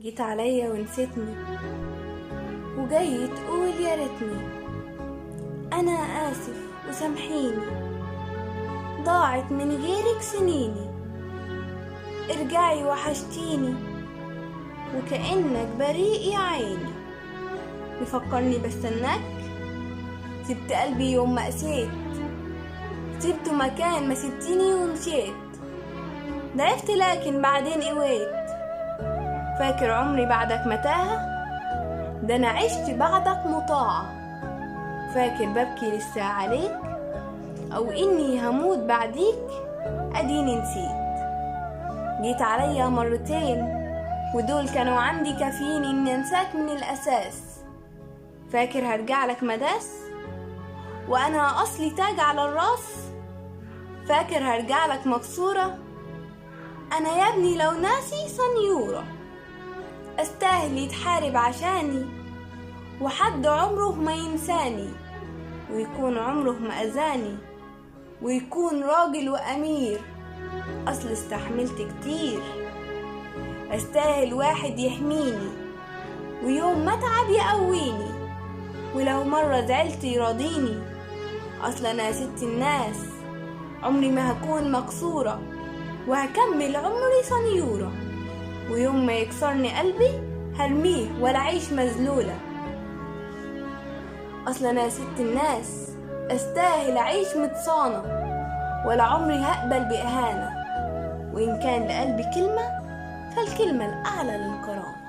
جيت عليا ونسيتني وجاي تقول يا ريتني. انا اسف وسامحيني، ضاعت من غيرك سنيني. ارجعي وحشتيني وكأنك بريء يا عيني. مفكرني بستناك، سبت قلبي يوم ما قسيت، سبته مكان ما سبتيني ومشيت. ضعفت لكن بعدين قويت. فاكر عمري بعدك متاهة؟ ده انا عشت بعدك مطاعة. فاكر ببكي لسه عليك او اني هموت بعديك؟ اديني نسيت. جيت عليا مرتين ودول كانوا عندي كافيين اني انساك من الاساس. فاكر هرجعلك مداس وانا اصلي تاج على الراس؟ فاكر هرجعلك مكسورة؟ انا يا ابني لو ناسي صنيورة. استاهل يتحارب عشاني وحد عمره ما ينساني، ويكون عمره ما اذاني، ويكون راجل وامير. اصل استحملت كتير، استاهل واحد يحميني ويوم ما اتعب يقويني، ولو مرة زعلت يراضيني. اصل انا ست الناس، عمري ما هكون مكسورة، وهكمل عمري صنيورة. ويوم ما يكسرني قلبي هرميه ولا عيش مذلولة. اصل انا ست الناس، استاهل اعيش متصانة، ولا عمري هقبل باهانة. وان كان لقلبي كلمة فالكلمة الاعلى للكرامة.